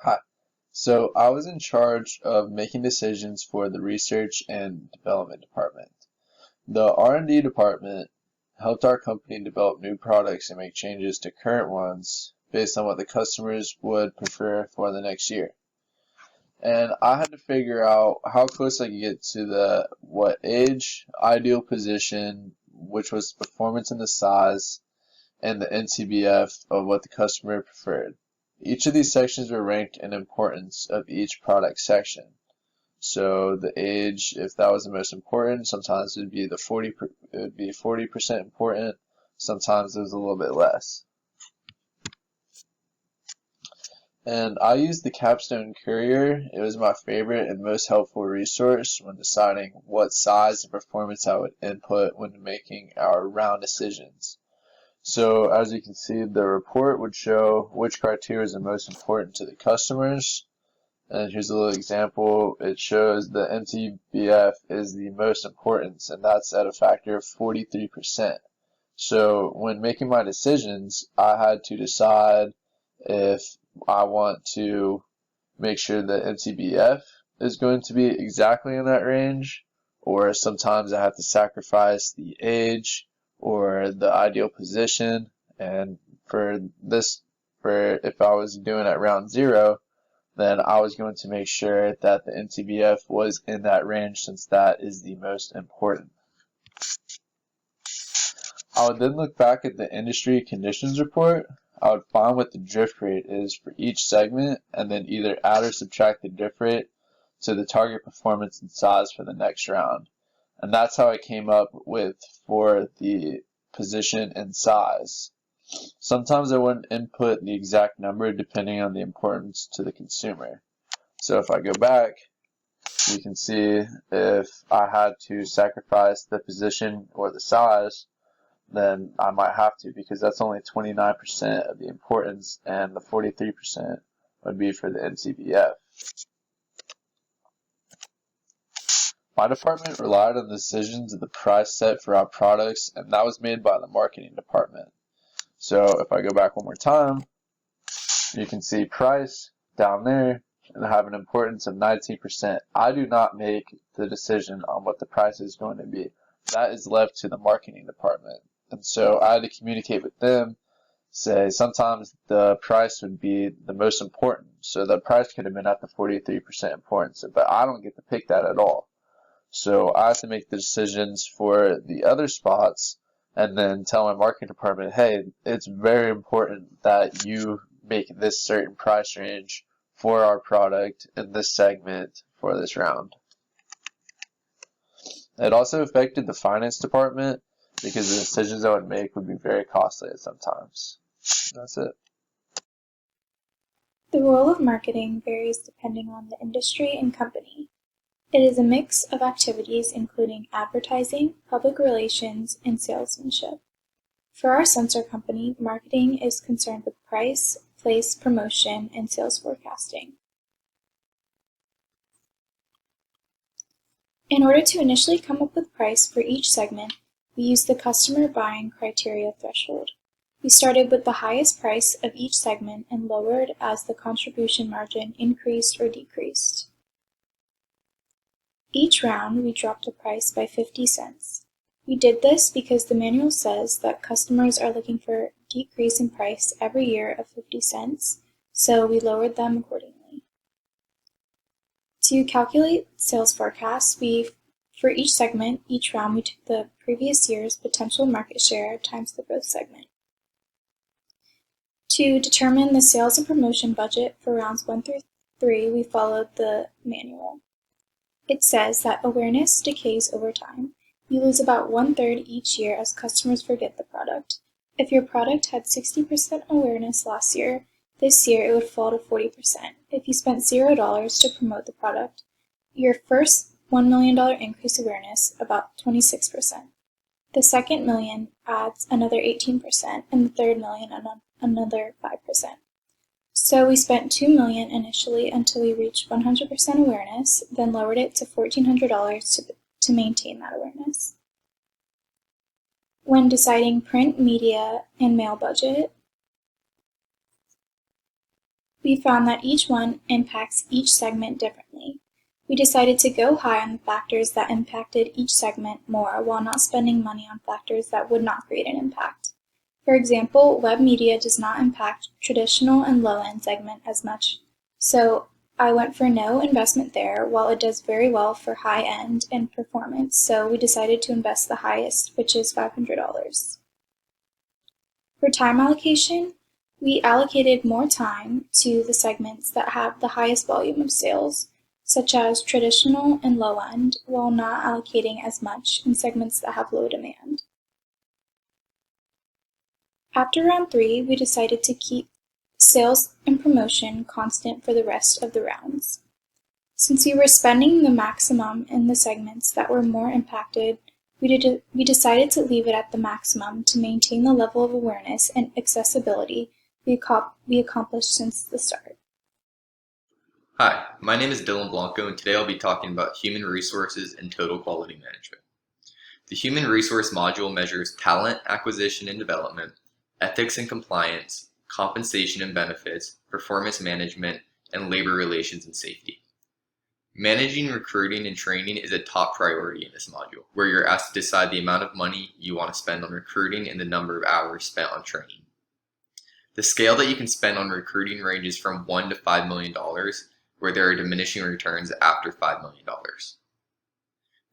Hi. So I was in charge of making decisions for the research and development department. The R&D department helped our company develop new products and make changes to current ones based on what the customers would prefer for the next year. And I had to figure out how close I could get to the what age, ideal position, which was performance and the size, and the NTBF of what the customer preferred. Each of these sections were ranked in importance of each product section. So the age, if that was the most important, sometimes it would be it would be 40% important. Sometimes it was a little bit less. And I used the Capstone Courier. It was my favorite and most helpful resource when deciding what size and performance I would input when making our round decisions. So as you can see, the report would show which criteria is the most important to the customers. And here's a little example. It shows the MTBF is the most important, and that's at a factor of 43%. So when making my decisions, I had to decide if I want to make sure the MTBF is going to be exactly in that range, or sometimes I have to sacrifice the age or the ideal position. And for if I was doing at round 0, then I was going to make sure that the MTBF was in that range since that is the most important. I would then look back at the industry conditions report. I would find what the drift rate is for each segment and then either add or subtract the drift rate to the target performance and size for the next round. And that's how I came up with for the position and size. Sometimes I wouldn't input the exact number depending on the importance to the consumer. So if I go back, you can see if I had to sacrifice the position or the size, then I might have to, because that's only 29% of the importance and the 43% would be for the NTBF. My department relied on the decisions of the price set for our products, and that was made by the marketing department. So if I go back one more time, you can see price down there and have an importance of 19%. I do not make the decision on what the price is going to be. That is left to the marketing department. And so I had to communicate with them, say sometimes the price would be the most important. So the price could have been at the 43% importance, but I don't get to pick that at all. So I have to make the decisions for the other spots and then tell my marketing department, hey, it's very important that you make this certain price range for our product in this segment for this round. It also affected the finance department because the decisions I would make would be very costly sometimes. That's it. The role of marketing varies depending on the industry and company. It is a mix of activities including advertising, public relations, and salesmanship. For our sensor company, marketing is concerned with price, place, promotion, and sales forecasting. In order to initially come up with price for each segment, we used the customer buying criteria threshold. We started with the highest price of each segment and lowered as the contribution margin increased or decreased. Each round, we dropped the price by 50 cents. We did this because the manual says that customers are looking for a decrease in price every year of 50 cents, so we lowered them accordingly. To calculate sales forecasts, for each segment, each round, we took the previous year's potential market share times the growth segment. To determine the sales and promotion budget for rounds 1 through 3, we followed the manual. It says that awareness decays over time. You lose about 1/3 each year as customers forget the product. If your product had 60% awareness last year, this year it would fall to 40%. If you spent $0 to promote the product, your first $1 million increase awareness, about 26%. The second million adds another 18%, and the third million another 5%. So we spent $2 million initially until we reached 100% awareness, then lowered it to $1,400 to maintain that awareness. When deciding print, media, and mail budget, we found that each one impacts each segment differently. We decided to go high on the factors that impacted each segment more while not spending money on factors that would not create an impact. For example, web media does not impact traditional and low-end segment as much, so I went for no investment there, while it does very well for high-end and performance, so we decided to invest the highest, which is $500. For time allocation, we allocated more time to the segments that have the highest volume of sales, such as traditional and low-end, while not allocating as much in segments that have low demand. After round 3, we decided to keep sales and promotion constant for the rest of the rounds. Since we were spending the maximum in the segments that were more impacted, we decided to leave it at the maximum to maintain the level of awareness and accessibility we accomplished since the start. Hi, my name is Dylan Blanco, and today I'll be talking about human resources and total quality management. The human resource module measures talent acquisition and development, ethics and compliance, compensation and benefits, performance management, and labor relations and safety. Managing recruiting and training is a top priority in this module, where you're asked to decide the amount of money you want to spend on recruiting and the number of hours spent on training. The scale that you can spend on recruiting ranges from $1 to $5 million, where there are diminishing returns after $5 million.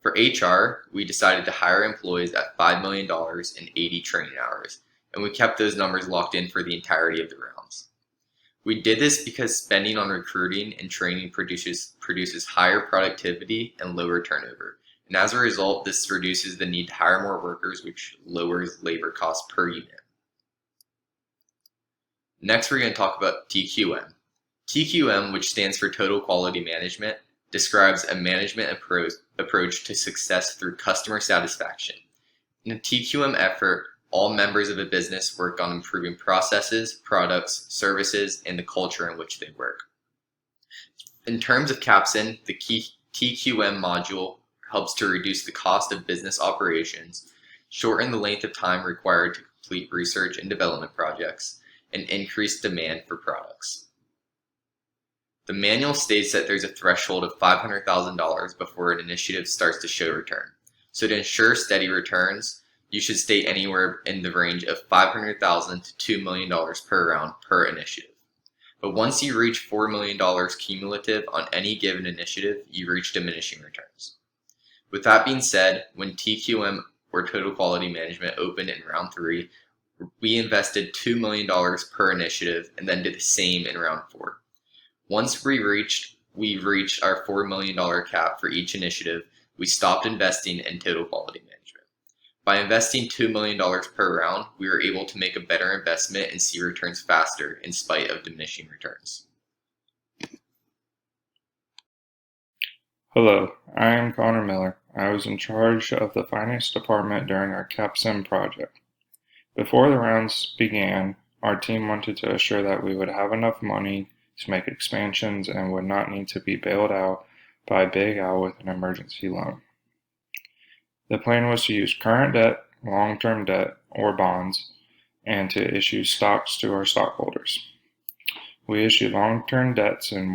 For HR, we decided to hire employees at $5 million and 80 training hours, and we kept those numbers locked in for the entirety of the rounds. We did this because spending on recruiting and training produces higher productivity and lower turnover, and as a result, this reduces the need to hire more workers, which lowers labor costs per unit. Next, we're going to talk about TQM. TQM, which stands for Total Quality Management, describes a management approach to success through customer satisfaction. In a TQM effort, all members of a business work on improving processes, products, services, and the culture in which they work. In terms of Capsim, the key TQM module helps to reduce the cost of business operations, shorten the length of time required to complete research and development projects, and increase demand for products. The manual states that there's a threshold of $500,000 before an initiative starts to show return. So to ensure steady returns, you should state anywhere in the range of $500,000 to $2 million per round per initiative. But once you reach $4 million cumulative on any given initiative, you reach diminishing returns. With that being said, when TQM or Total Quality Management opened in round 3, we invested $2 million per initiative and then did the same in round 4. Once we reached our $4 million cap for each initiative, we stopped investing in Total Quality Management. By investing $2 million per round, we were able to make a better investment and see returns faster in spite of diminishing returns. Hello, I am Connor Miller. I was in charge of the finance department during our Capsim project. Before the rounds began, our team wanted to assure that we would have enough money to make expansions and would not need to be bailed out by Big Al with an emergency loan. The plan was to use current debt, long-term debt, or bonds, and to issue stocks to our stockholders. We issued long-term debts in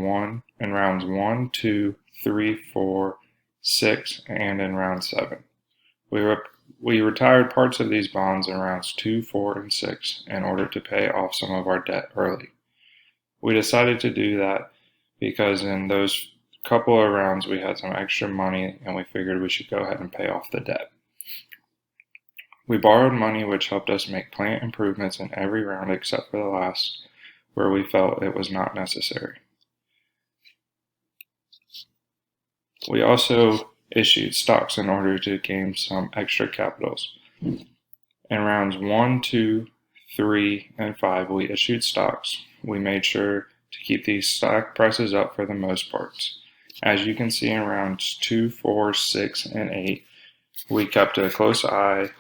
rounds 1, 2, 3, 4, 6, and in round 7. We retired parts of these bonds in rounds 2, 4, and 6 in order to pay off some of our debt early. We decided to do that because in those couple of rounds we had some extra money and we figured we should go ahead and pay off the debt. We borrowed money which helped us make plant improvements in every round except for the last, where we felt it was not necessary. We also issued stocks in order to gain some extra capitals. In rounds 1, 2, 3, and 5 we issued stocks. We made sure to keep these stock prices up for the most parts. As you can see in rounds 2, 4, 6, and 8, we kept a close eye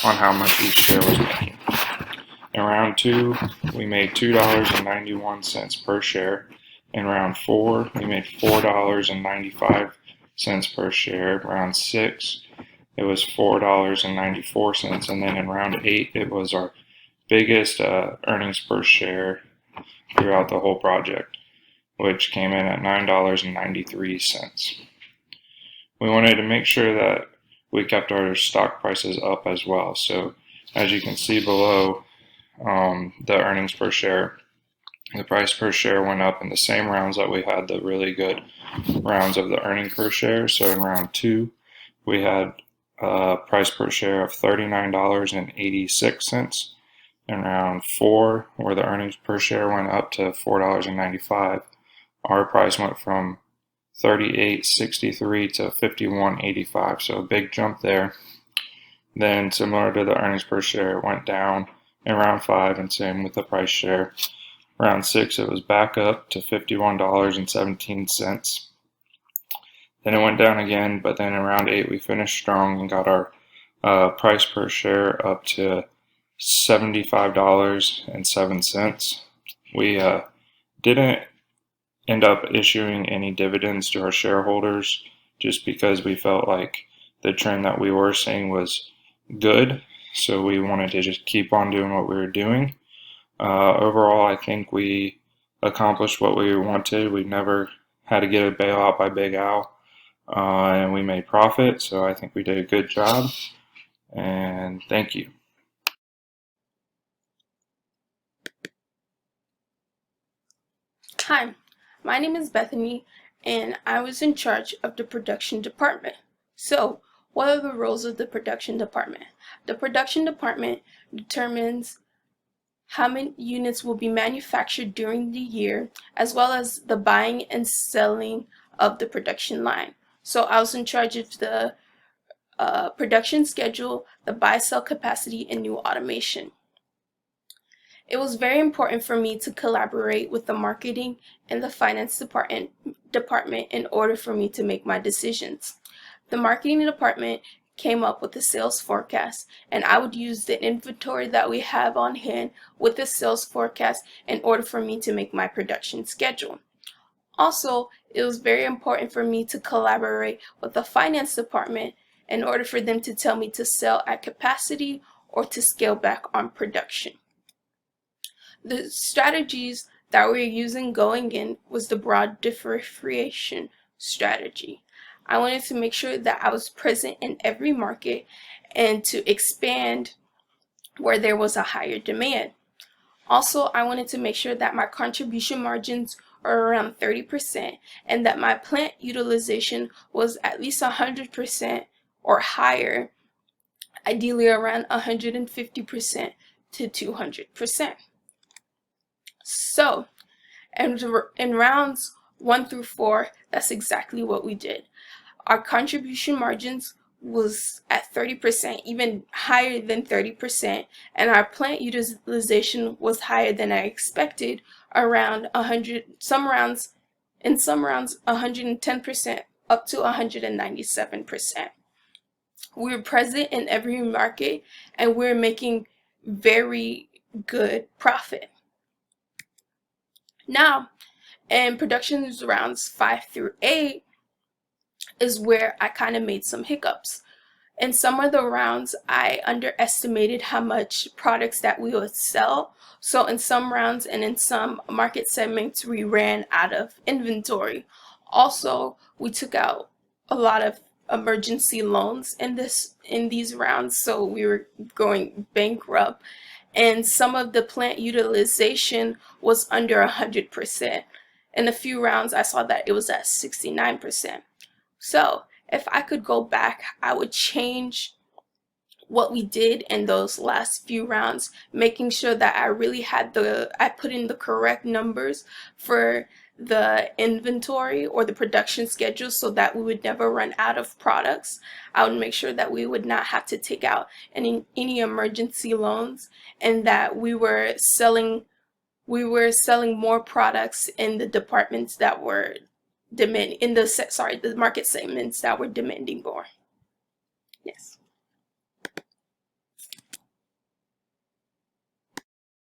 on how much each share was making. In round 2, we made $2.91 per share. In round 4, we made $4.95 per share. Round 6, it was $4.94. And then in round 8, it was our biggest earnings per share throughout the whole project, which came in at $9.93. We wanted to make sure that we kept our stock prices up as well. So as you can see below, the earnings per share, the price per share went up in the same rounds that we had the really good rounds of the earning per share. So in round 2, we had a price per share of $39.86. In round 4, where the earnings per share went up to $4.95, our price went from $38.63 to $51.85. So a big jump there. Then, similar to the earnings per share, it went down in round 5, and same with the price share. Round 6, it was back up to $51.17. Then it went down again, but then in round 8, we finished strong and got our price per share up to $75.07. We didn't end up issuing any dividends to our shareholders just because we felt like the trend that we were seeing was good, so we wanted to just keep on doing what we were doing. Overall, I think we accomplished what we wanted. We never had to get a bailout by Big Al, and we made profit, so I think we did a good job, and thank you. Hi, my name is Bethany, and I was in charge of the production department. So, what are the roles of the production department? The production department determines how many units will be manufactured during the year, as well as the buying and selling of the production line. So I was in charge of the production schedule, the buy-sell capacity, and new automation. It was very important for me to collaborate with the marketing and the finance department in order for me to make my decisions. The marketing department came up with a sales forecast, and I would use the inventory that we have on hand with the sales forecast in order for me to make my production schedule. Also, it was very important for me to collaborate with the finance department in order for them to tell me to sell at capacity or to scale back on production. The strategies that we were using going in was the broad differentiation strategy. I wanted to make sure that I was present in every market and to expand where there was a higher demand. Also, I wanted to make sure that my contribution margins are around 30% and that my plant utilization was at least 100% or higher, ideally around 150% to 200%. So, in rounds 1 through 4, that's exactly what we did. Our contribution margins was at 30%, even higher than 30%, and our plant utilization was higher than I expected, around 100, in some rounds 110%, up to 197%. We were present in every market, and we're making very good profit. Now, in production rounds 5 through 8 is where I kind of made some hiccups. In some of the rounds, I underestimated how much products that we would sell. So in some rounds and in some market segments, we ran out of inventory. Also, we took out a lot of emergency loans in these rounds, so we were going bankrupt. And some of the plant utilization was under 100%. In a few rounds, I saw that it was at 69%. So if I could go back, I would change what we did in those last few rounds, making sure that I really had I put in the correct numbers for the inventory or the production schedule so that we would never run out of products. I would make sure that we would not have to take out any emergency loans, and that we were selling more products in the departments that were demanding, the market segments that were demanding more. Yes.